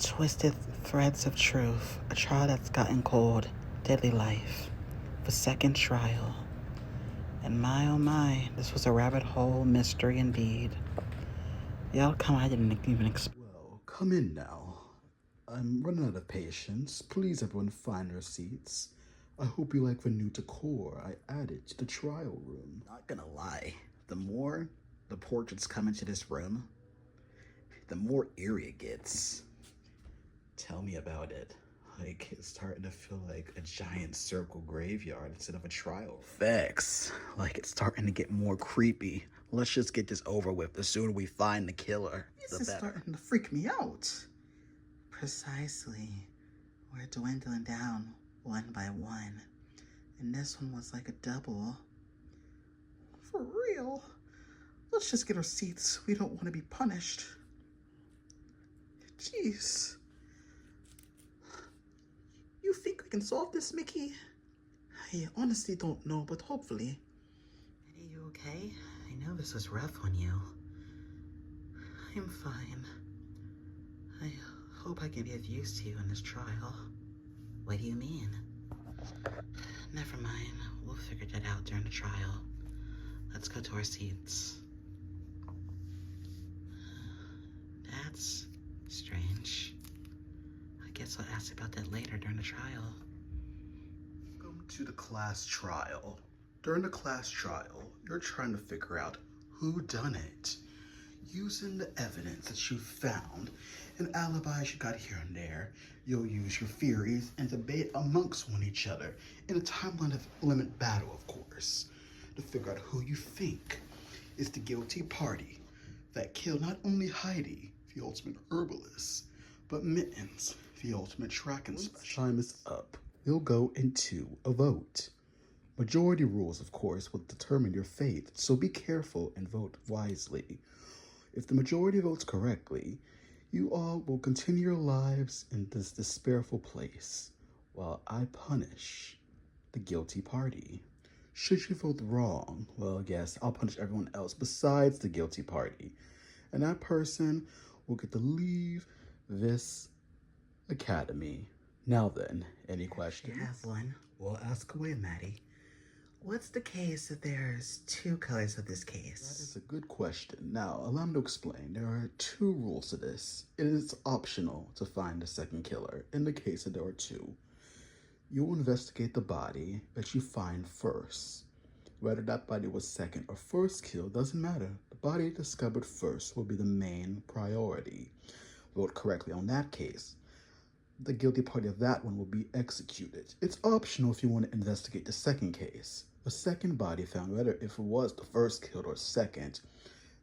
Twisted threads of truth, a trial that's gotten cold, deadly life, the second trial. And my oh my, this was a rabbit hole mystery indeed. The outcome I didn't even expect. Well, come in now. I'm running out of patience. Please, everyone, find their seats. I hope you like the new decor I added to the trial room. Not gonna lie, the more the portraits come into this room, the more eerie it gets. Tell me about it. Like, it's starting to feel like a giant circle graveyard instead of a trial. Facts. Like, it's starting to get more creepy. Let's just get this over with. The sooner we find the killer, This is starting to freak me out. Precisely. We're dwindling down one by one. And this one was like a double. For real? Let's just get our seats. We don't want to be punished. Jeez. You think we can solve this, Mickey? I honestly don't know, but hopefully. Are you okay? I know this was rough on you. I'm fine. I hope I can be of use to you in this trial. What do you mean? Never mind. We'll figure that out during the trial. Let's go to our seats. That's strange. I guess I'll ask about that later during the trial. Welcome to the class trial. During the class trial, you're trying to figure out who done it. Using the evidence that you found and alibis you got here and there, you'll use your theories and debate amongst one each other in a time limit battle, of course, to figure out who you think is the guilty party that killed not only Heidi, the ultimate herbalist, but Mittens, the ultimate tracking specialist. Time is up. We'll go into a vote. Majority rules, of course, will determine your fate, so be careful and vote wisely. If the majority votes correctly, you all will continue your lives in this despairful place, while I punish the guilty party. Should you vote wrong, well, yes, I'll punish everyone else besides the guilty party, and that person will get to leave this academy. Now then, any questions? If you have one, we'll ask away, Maddie. What's the case if there's two colors of this case? That is a good question. Now, allow me to explain. There are two rules to this. It is optional to find the second killer, in the case that there are two. You will investigate the body that you find first. Whether that body was second or first killed doesn't matter. The body discovered first will be the main priority. Vote correctly on that case. The guilty party of that one will be executed. It's optional if you want to investigate the second case. The second body found, whether if it was the first killed or second,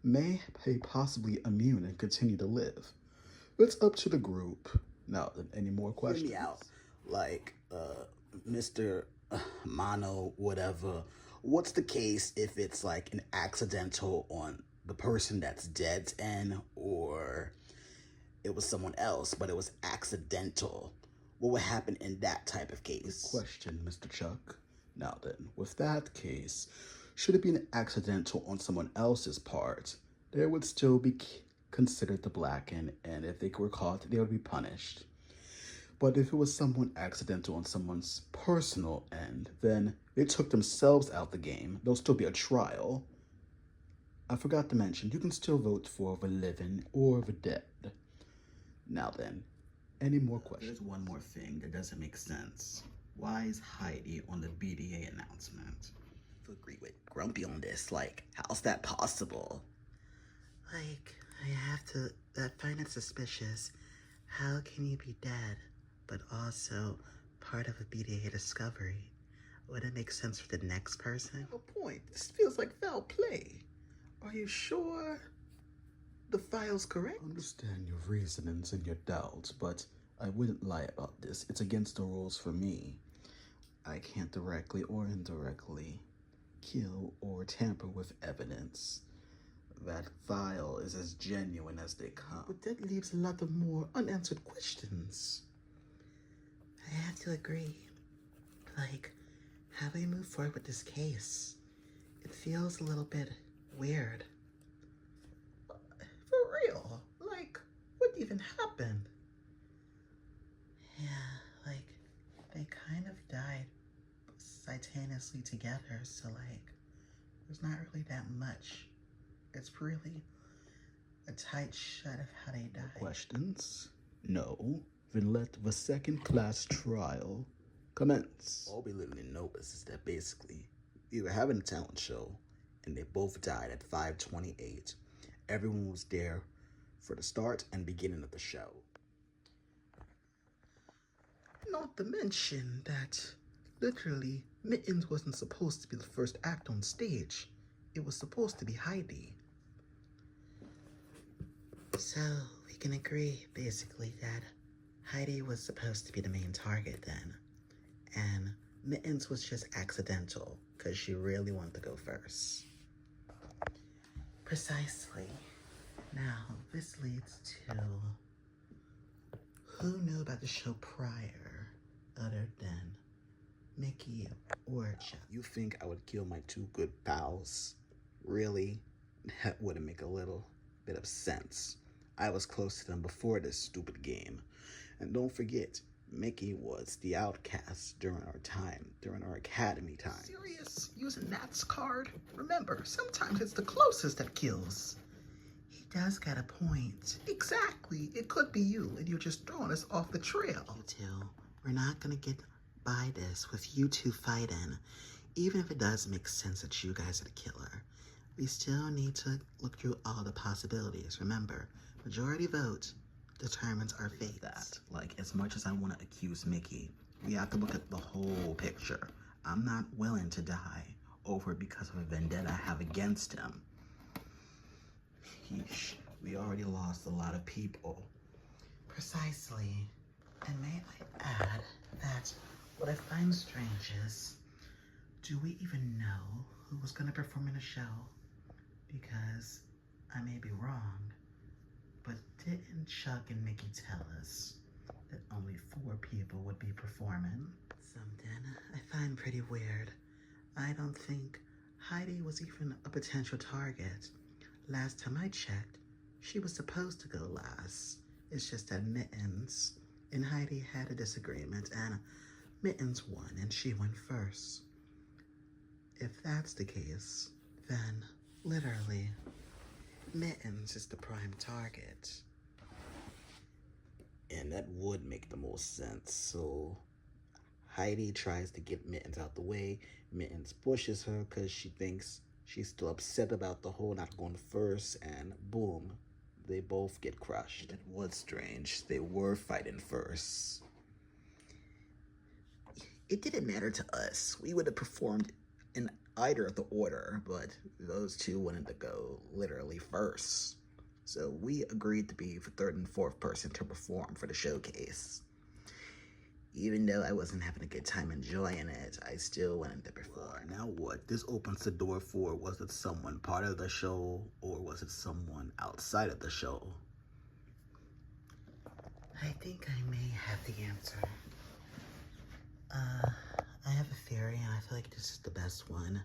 may be possibly immune and continue to live. It's up to the group. Now, any more questions? Hear me out. Like, Mr. Mono, whatever. What's the case if it's like an accidental on the person that's dead's end, or it was someone else, but it was accidental? What would happen in that type of case? Good question, Mr. Chuck. Now then, with that case, should it be an accidental on someone else's part, there would still be considered the blacken, and if they were caught, they would be punished. But if it was someone accidental on someone's personal end, then they took themselves out the game. There'll still be a trial. I forgot to mention, you can still vote for the living or the dead. Now then, any more questions? There's one more thing that doesn't make sense. Why is Heidi on the BDA announcement? I agree with Grumpy on this. Like, how's that possible? Like, I find it suspicious. How can you be dead, but also part of a BDA discovery? Would it make sense for the next person? No point. This feels like foul play. Are you sure the file's correct? I understand your reasonings and your doubts, but I wouldn't lie about this. It's against the rules for me. I can't directly or indirectly kill or tamper with evidence. That file is as genuine as they come. But that leaves a lot of more unanswered questions. I have to agree. Like, how do we move forward with this case? It feels a little bit weird. For real? Like, what even happened? simultaneously together, so like, there's not really that much. It's really a tight shot of how they died. Questions? No. Then let the second class trial commence. All we literally know is that basically we were having a talent show and they both died at 5:28. Everyone was there for the start and beginning of the show. Not to mention that literally Mittens wasn't supposed to be the first act on stage. It was supposed to be Heidi. So we can agree basically that Heidi was supposed to be the main target then. And Mittens was just accidental because she really wanted to go first. Precisely. Now, this leads to who knew about the show prior other than Mickey or Chuck? You think I would kill my two good pals? Really? That wouldn't make a little bit of sense. I was close to them before this stupid game. And don't forget, Mickey was the outcast during our academy time. Serious? Using Nat's card? Remember, sometimes it's the closest that kills. He does got a point. Exactly. It could be you, and you're just throwing us off the trail. You two, we're not gonna get by this with you two fighting. Even if it does make sense that you guys are the killer, we still need to look through all the possibilities. Remember, majority vote determines our fate. That, like, as much as I want to accuse Mickey, we have to look at the whole picture. I'm not willing to die over it because of a vendetta I have against him. Yeesh, we already lost a lot of people. Precisely. And may I add that what I find strange is, do we even know who was going to perform in the show? Because I may be wrong, but didn't Chuck and Mickey tell us that only 4 people would be performing? Something I find pretty weird. I don't think Heidi was even a potential target. Last time I checked, she was supposed to go last. It's just that Mittens and Heidi had a disagreement, and Mittens won, and she went first. If that's the case, then literally, Mittens is the prime target. And that would make the most sense. So Heidi tries to get Mittens out the way. Mittens pushes her because she thinks she's still upset about the whole not going first, and boom, they both get crushed. It was strange. They were fighting first. It didn't matter to us. We would have performed in either of the order, but those two wanted to go literally first. So we agreed to be the 3rd and 4th person to perform for the showcase. Even though I wasn't having a good time enjoying it, I still wanted to perform. Now what? This opens the door for, was it someone part of the show, or was it someone outside of the show? I think I may have the answer. I have a theory, and I feel like this is the best one.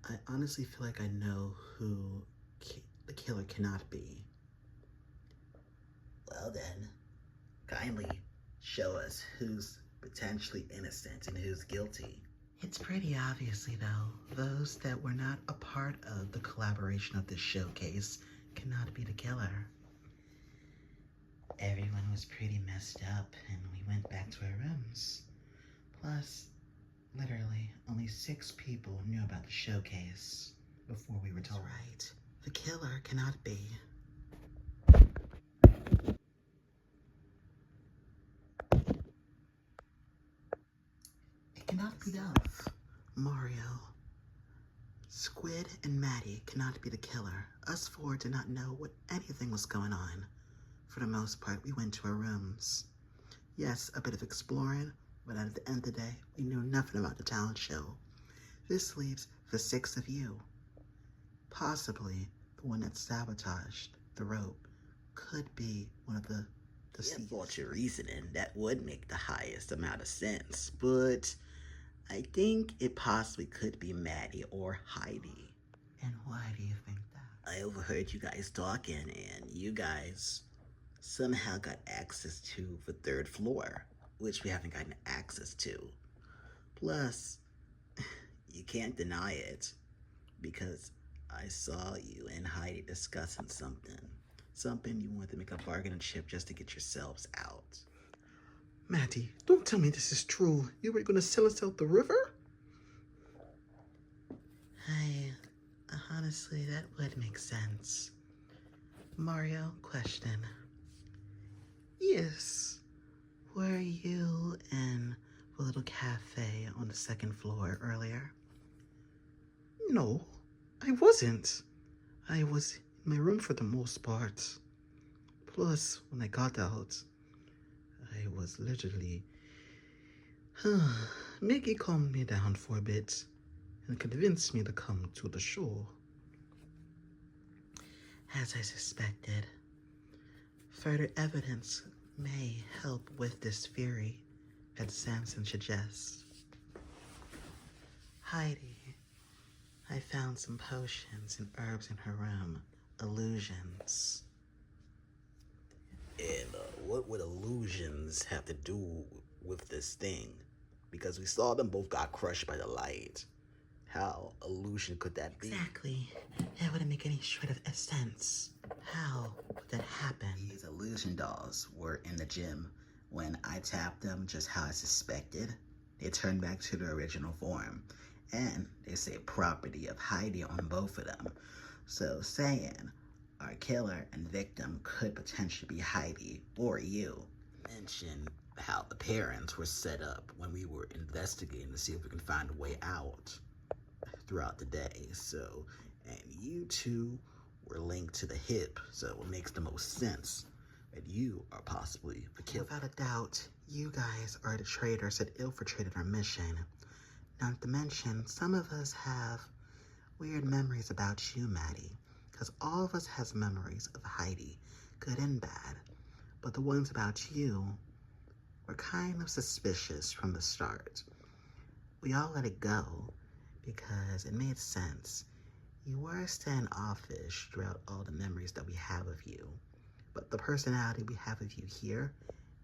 I honestly feel like I know who the killer cannot be. Well then, kindly show us who's potentially innocent and who's guilty. It's pretty obviously though, those that were not a part of the collaboration of this showcase cannot be the killer. Everyone was pretty messed up and we went back to our rooms. Plus, literally, only 6 people knew about the showcase before we were told. That's right. The killer cannot be. It cannot be Duff. Mario. Squid and Maddie cannot be the killer. Us 4 did not know what anything was going on. For the most part, we went to our rooms. Yes, a bit of exploring, but at the end of the day, we knew nothing about the talent show. This leaves the 6 of you. Possibly the one that sabotaged the rope could be one of the deceased. Yeah, for your reasoning, that would make the highest amount of sense, but I think it possibly could be Maddie or Heidi. And why do you think that? I overheard you guys talking, and you guys somehow got access to the 3rd floor, which we haven't gotten access to. Plus, you can't deny it, because I saw you and Heidi discussing something. Something you wanted to make a bargaining chip just to get yourselves out. Maddie, don't tell me this is true. You were gonna sell us out the river? Honestly, that would make sense. Mario, question. Yes. Were you in the little cafe on the second floor earlier? No, I wasn't. I was in my room for the most part. Plus, when I got out, I was literally... Mickey calmed me down for a bit and convinced me to come to the shore. As I suspected, further evidence may help with this theory, as Samson suggests. Heidi, I found some potions and herbs in her room. Illusions. And what would illusions have to do with this thing? Because we saw them both got crushed by the light. How illusion could that be? Exactly. That wouldn't make any shred of sense. How would that happen? These illusion dolls were in the gym. When I tapped them just how I suspected, they turned back to their original form. And they say property of Heidi on both of them. So saying our killer and victim could potentially be Heidi or you. Mention how the parents were set up when we were investigating to see if we can find a way out throughout the day. So, and you two were linked to the hip, so it makes the most sense that you are possibly the killer. Without a doubt, you guys are the traitors that infiltrated our mission. Not to mention, some of us have weird memories about you, Maddie, because all of us has memories of Heidi, good and bad. But the ones about you were kind of suspicious from the start. We all let it go because it made sense. You were standoffish throughout all the memories that we have of you. But the personality we have of you here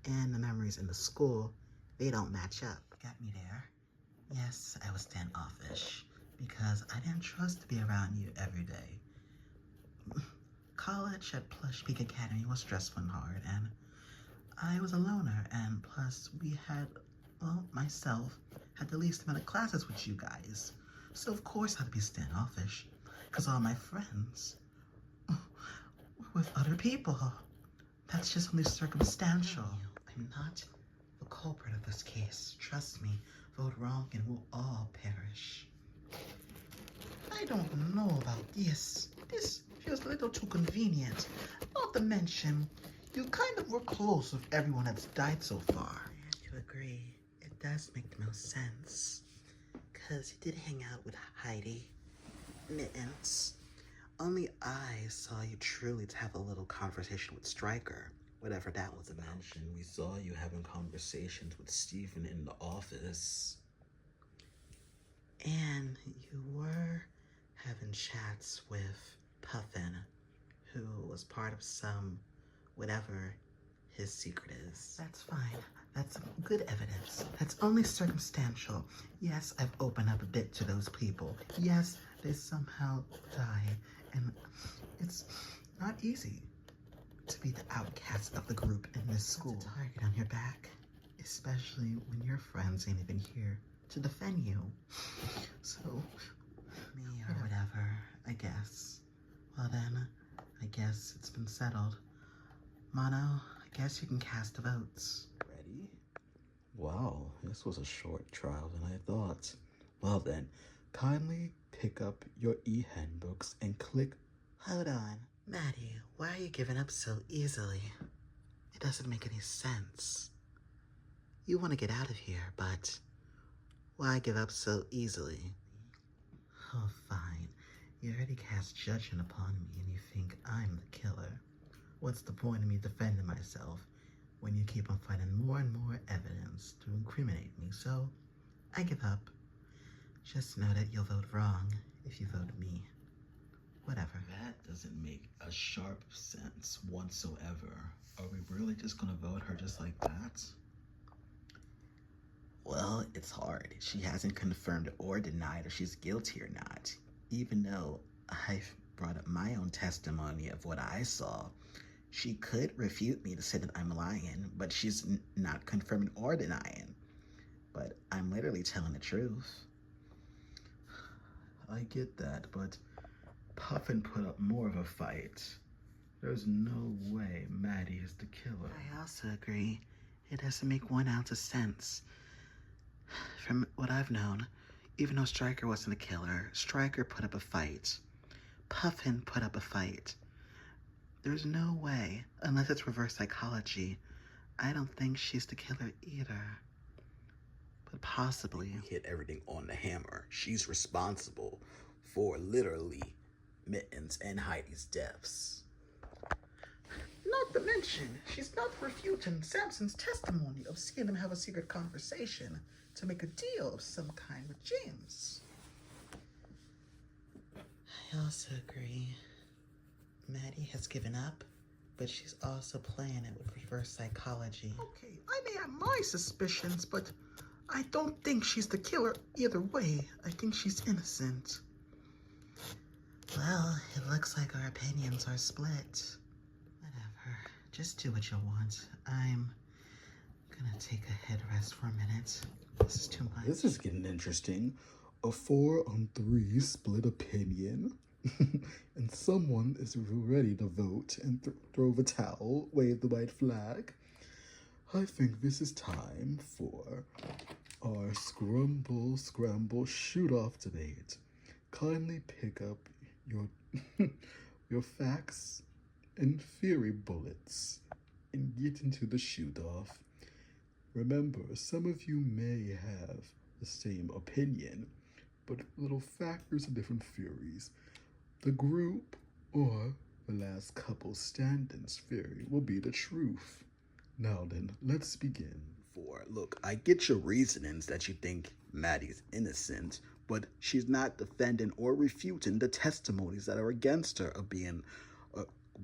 and the memories in the school, they don't match up. Got me there. Yes, I was standoffish because I didn't trust to be around you every day. College at Plush Peak Academy was stressful and hard, and I was a loner, and plus we had, well, myself, had the least amount of classes with you guys. So of course I'd be standoffish, because all my friends were with other people. That's just only circumstantial. I'm not the culprit of this case. Trust me, vote wrong and we'll all perish. I don't know about this. This feels a little too convenient. Not to mention, you kind of were close with everyone that's died so far. I have to agree. It does make the most sense. Because you did hang out with Heidi. Mittens. Only I saw you truly to have a little conversation with Stryker. Whatever that was about. We saw you having conversations with Stephen in the office. And you were having chats with Puffin, who was part of some, whatever his secret is. That's fine. That's good evidence. That's only circumstantial. Yes, I've opened up a bit to those people. Yes, they somehow die. And it's not easy to be the outcast of the group in this school. That's a target on your back. Especially when your friends ain't even here to defend you. So, me or whatever, I guess. Well then, I guess it's been settled. Mono, I guess you can cast the votes. Ready? Wow, this was a short trial than I thought. Well then, kindly pick up your e-handbooks and click... Hold on. Maddie, why are you giving up so easily? It doesn't make any sense. You want to get out of here, but why give up so easily? Oh, fine. You already cast judgment upon me and you think I'm the killer. What's the point of me defending myself when you keep on finding more and more evidence to incriminate me? So, I give up. Just know that you'll vote wrong if you vote me. Whatever. That doesn't make a sharp sense whatsoever. Are we really just gonna vote her just like that? Well, it's hard. She hasn't confirmed or denied if she's guilty or not, even though I've brought up my own testimony of what I saw. She could refute me to say that I'm lying, but she's not confirming or denying. But I'm literally telling the truth. I get that, but Puffin put up more of a fight. There's no way Maddie is the killer. I also agree. It doesn't make 1 ounce of sense. From what I've known, even though Stryker wasn't a killer, Stryker put up a fight. Puffin put up a fight. There's no way, unless it's reverse psychology. I don't think she's the killer either. But possibly. You hit everything on the hammer. She's responsible for literally Mittens and Heidi's deaths. Not to mention, she's not refuting Samson's testimony of seeing them have a secret conversation to make a deal of some kind with James. I also agree. Maddie has given up, but she's also playing it with reverse psychology. Okay, I may have my suspicions, but I don't think she's the killer either way. I think she's innocent. Well, it looks like our opinions are split. Whatever. Just do what you want. I'm gonna take a headrest for a minute. This is too much. This is getting interesting. A 4-on-3 split opinion. And someone is ready to vote and throw the towel, wave the white flag. I think this is time for our scramble shoot-off debate. Kindly pick up your your facts and theory bullets and get into the shoot-off. Remember, some of you may have the same opinion, but little factors and different theories. The group or the last couple stand-ins theory will be the truth. Now then, let's begin. Look, I get your reasonings that you think Maddie's innocent, but she's not defending or refuting the testimonies that are against her of being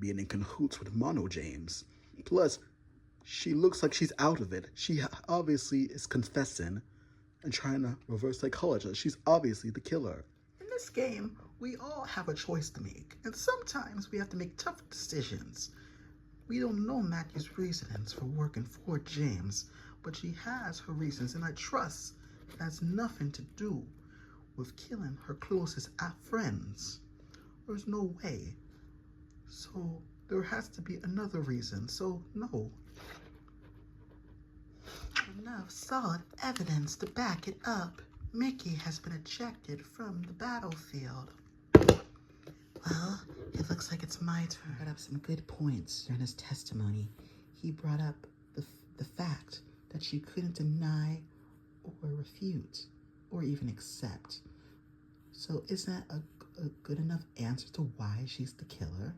in cahoots with Mono James. Plus, she looks like she's out of it. She obviously is confessing and trying to reverse psychology. She's obviously the killer. In this game, we all have a choice to make, and sometimes we have to make tough decisions. We don't know Matthew's reasons for working for James, but she has her reasons, and I trust it has nothing to do with killing her closest friends. There's no way. So there has to be another reason, so no. Enough solid evidence to back it up. Mickey has been ejected from the battlefield. Well, it looks like it's my turn. He brought up some good points during his testimony. He brought up the fact that she couldn't deny or refute or even accept. So is that a good enough answer to why she's the killer?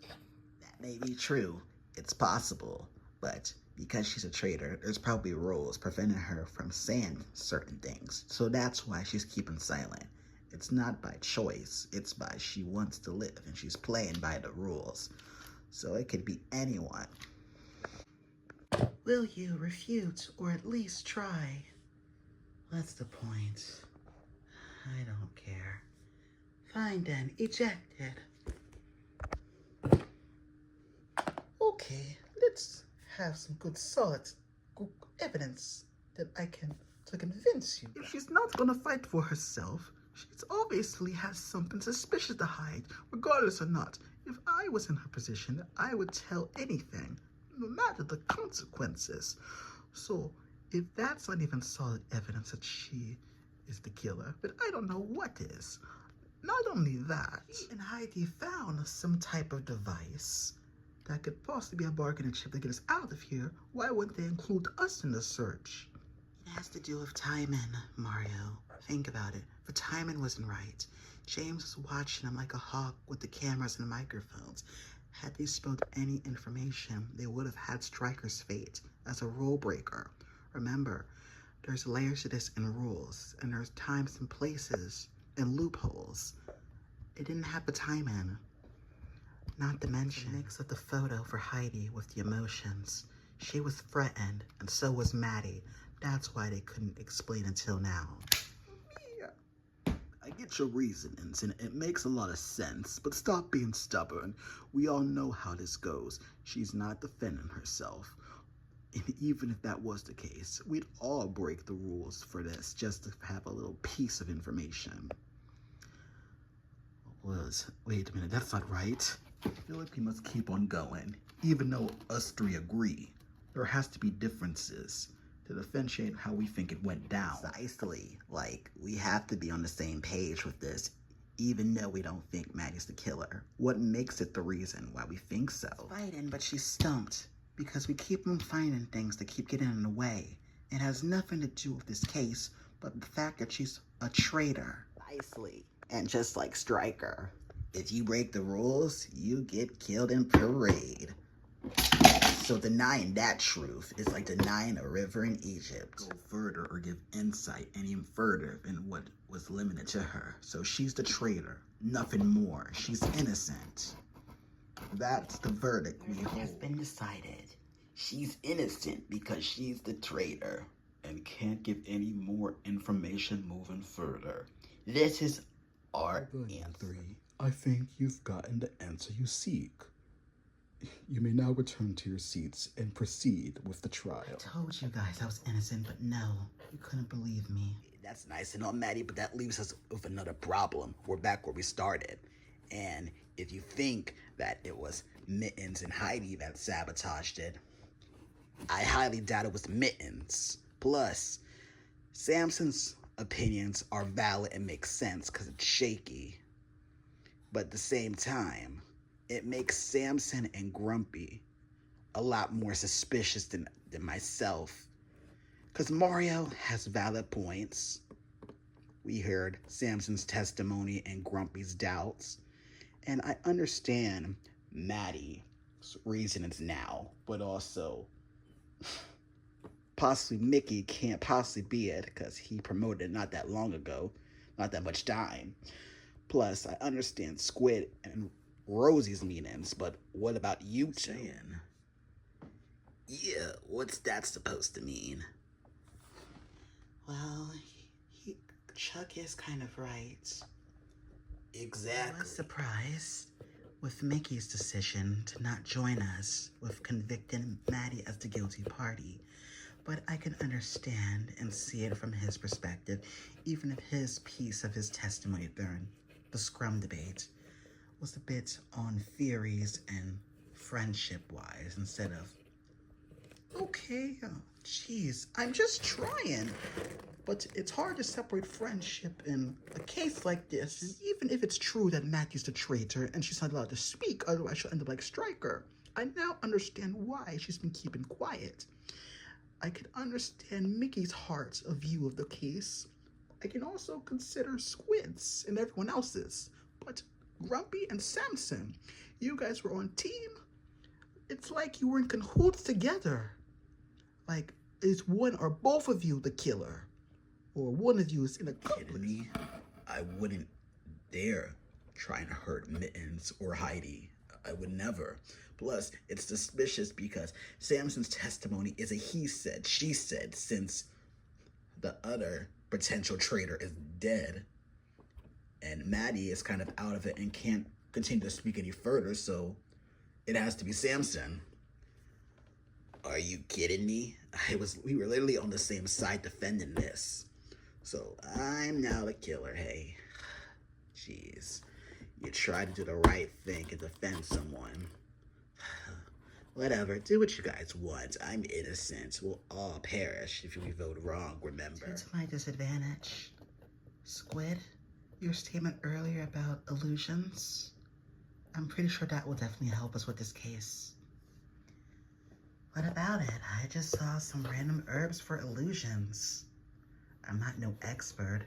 That may be true. It's possible. But because she's a traitor, there's probably rules preventing her from saying certain things. So that's why she's keeping silent. It's not by choice. It's by she wants to live and she's playing by the rules. So it could be anyone. Will you refute or at least try? What's the point? I don't care. Fine then, ejected. Okay, let's have some good solid evidence that I can to convince you. If she's not gonna fight for herself, she's obviously has something suspicious to hide, regardless or not. If I was in her position, I would tell anything, no matter the consequences. So, if that's not even solid evidence that she is the killer, but I don't know what is. Not only that, and Heidi found some type of device that could possibly be a bargaining chip to get us out of here. Why wouldn't they include us in the search? It has to do with timing, Mario. Think about it. The timing wasn't right. James was watching him like a hawk with the cameras and the microphones. Had they spilled any information, they would have had Stryker's fate as a rule breaker. Remember, there's layers to this in rules, and there's times and places and loopholes. It didn't have the timing. Not to mention, mix up the photo for Heidi with the emotions. She was threatened, and so was Maddie. That's why they couldn't explain until now. Yeah, I get your reasonings, and it makes a lot of sense, but stop being stubborn. We all know how this goes. She's not defending herself. And even if that was the case, we'd all break the rules for this just to have a little piece of information. Wait a minute, that's not right. I feel like we must keep on going, even though us three agree. There has to be differences to differentiate how we think it went down. Precisely. Like, we have to be on the same page with this, even though we don't think Maddie's the killer. What makes it the reason why we think so? Fighting, but she's stumped. Because we keep on finding things that keep getting in the way. It has nothing to do with this case, but the fact that she's a traitor. Precisely. And just like Stryker, if you break the rules, you get killed in parade. So denying that truth is like denying a river in Egypt. Go further or give insight any further than what was limited to her. So she's the traitor, nothing more. She's innocent. That's the verdict we hold. It has been decided. She's innocent because she's the traitor. And can't give any more information moving further. This is our answer. I think you've gotten the answer you seek. You may now return to your seats and proceed with the trial. I told you guys I was innocent, but no, you couldn't believe me. That's nice and all, Maddie, but that leaves us with another problem. We're back where we started. And if you think that it was Mittens and Heidi that sabotaged it, I highly doubt it was Mittens. Plus, Samson's opinions are valid and make sense because it's shaky. But at the same time, it makes Samson and Grumpy a lot more suspicious than myself. Because Mario has valid points. We heard Samson's testimony and Grumpy's doubts. And I understand Maddie's reasonings now, but also possibly Mickey can't possibly be it because he promoted it not that long ago, not that much time. Plus, I understand Squid and Rosie's meanings, but what about you two? Yeah, what's that supposed to mean? Well, Chuck is kind of right. Exactly. I was surprised with Mickey's decision to not join us with convicting Maddie as the guilty party. But I can understand and see it from his perspective, even if his piece of his testimony during the scrum debate was a bit on theories and friendship-wise instead of, okay, geez, I'm just trying. But it's hard to separate friendship in a case like this. And even if it's true that Matthew's the traitor and she's not allowed to speak, otherwise she'll end up like Stryker. I now understand why she's been keeping quiet. I can understand Mickey's heart's view of the case. I can also consider Squid's and everyone else's. But Grumpy and Samson, you guys were on team. It's like you were in cahoots together. Like, is one or both of you the killer? Or one of you is in a Kidding me? I wouldn't dare try and hurt Mittens or Heidi. I would never. Plus, it's suspicious because Samson's testimony is a he said, she said, since the other potential traitor is dead. And Maddie is kind of out of it and can't continue to speak any further, so it has to be Samson. Are you kidding me? We were literally on the same side defending this. So I'm now the killer, hey. Jeez. You try to do the right thing and defend someone. Whatever, do what you guys want. I'm innocent. We'll all perish if we vote wrong, remember? To my disadvantage. Squid, your statement earlier about illusions, I'm pretty sure that will definitely help us with this case. What about it? I just saw some random herbs for illusions. I'm not no expert.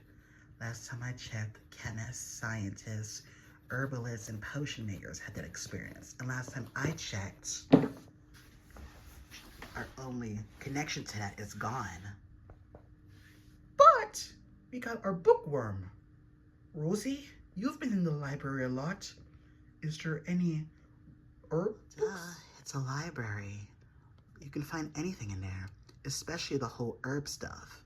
Last time I checked, chemists, scientists, herbalists, and potion makers had that experience. And last time I checked, our only connection to that is gone. But we got our bookworm. Rosie, you've been in the library a lot. Is there any herb books? It's a library. You can find anything in there. especially the whole herb stuff.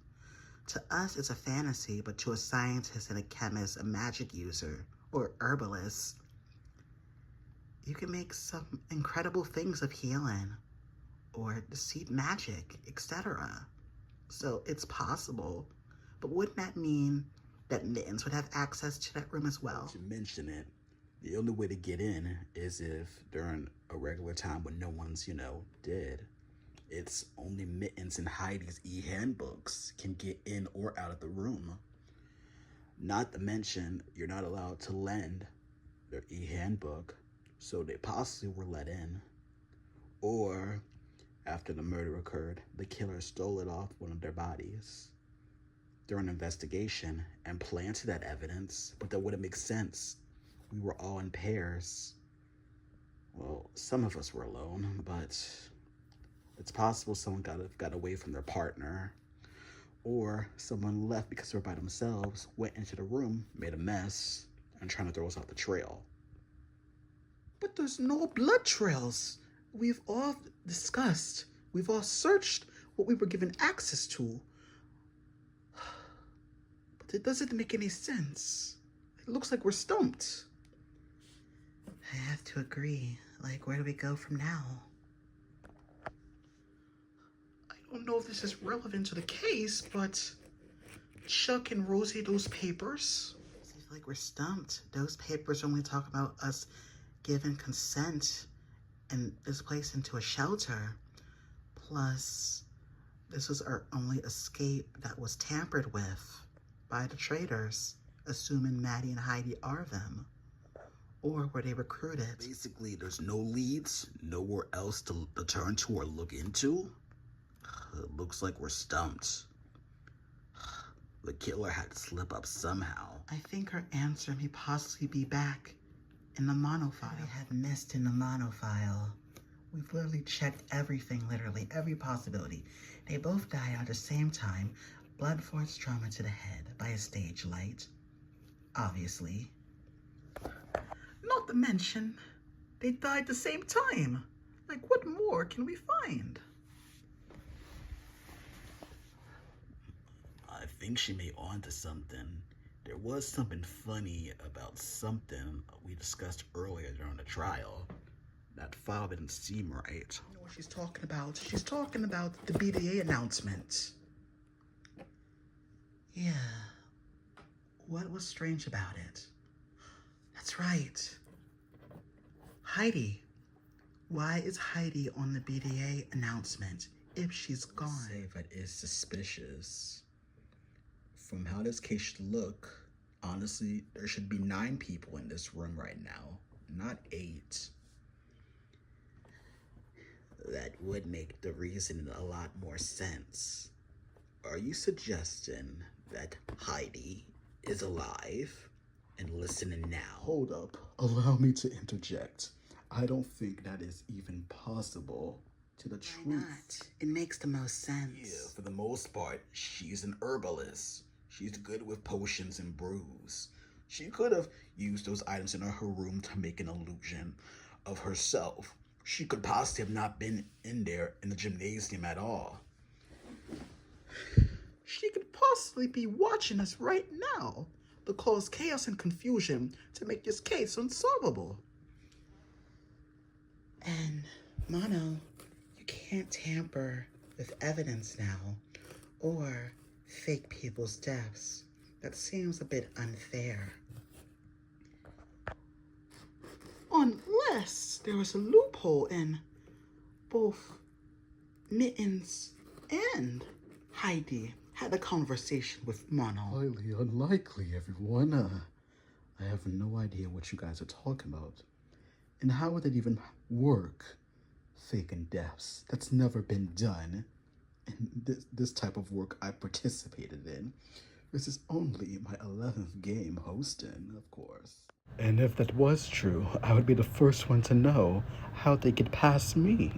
To us, it's a fantasy, but to a scientist and a chemist, a magic user, or herbalist, you can make some incredible things of healing, or deceit magic, etc. So it's possible. But wouldn't that mean that Mittens would have access to that room as well? To mention it, the only way to get in is if during a regular time when no one's, dead. It's only Mittens and Heidi's e-handbooks can get in or out of the room. Not to mention, you're not allowed to lend their e-handbook, so they possibly were let in. Or, after the murder occurred, the killer stole it off one of their bodies during an investigation and planted that evidence, but that wouldn't make sense. We were all in pairs. Well, some of us were alone, but it's possible someone got away from their partner, or someone left because they were by themselves, went into the room, made a mess, and trying to throw us off the trail. But there's no blood trails. We've all discussed. We've all searched what we were given access to. But it doesn't make any sense. It looks like we're stumped. I have to agree. Like, where do we go from now? I don't know if this is relevant to the case, but Chuck and Rosie, those papers. I feel like we're stumped. Those papers only talk about us giving consent and displaced into a shelter. Plus, this was our only escape that was tampered with by the traitors, assuming Maddie and Heidi are them. Or were they recruited? Basically, there's no leads, nowhere else to turn to or look into. It looks like we're stumped. The killer had to slip up somehow. I think our answer may possibly be back in the monofile. We have missed in the monofile. We've literally checked everything, literally, every possibility. They both died at the same time. Blood force trauma to the head by a stage light. Obviously. Not to mention, they died at the same time. Like, what more can we find? I think she may onto something. There was something funny about something we discussed earlier during the trial. That file didn't seem right. I know what she's talking about. She's talking about the BDA announcement. Yeah. What was strange about it? That's right. Heidi. Why is Heidi on the BDA announcement if she's gone? Say that is suspicious. From how this case should look, honestly, there should be 9 people in this room right now, not 8. That would make the reason a lot more sense. Are you suggesting that Heidi is alive and listening now? Hold up. Allow me to interject. I don't think that is even possible. To the Why truth. not? It makes the most sense. Yeah, for the most part, she's an herbalist. She's good with potions and brews. She could have used those items in her room to make an illusion of herself. She could possibly have not been in there in the gymnasium at all. She could possibly be watching us right now to cause chaos and confusion to make this case unsolvable. And, Mono, you can't tamper with evidence now, or fake people's deaths. That seems a bit unfair. Unless there was a loophole in both Mittens and Heidi had a conversation with Mono. Highly unlikely, everyone. I have no idea what you guys are talking about. And how would it even work? Faking deaths. That's never been done. And this type of work I participated in. This is only my 11th game hosting, of course. And if that was true, I would be the first one to know how they get past me.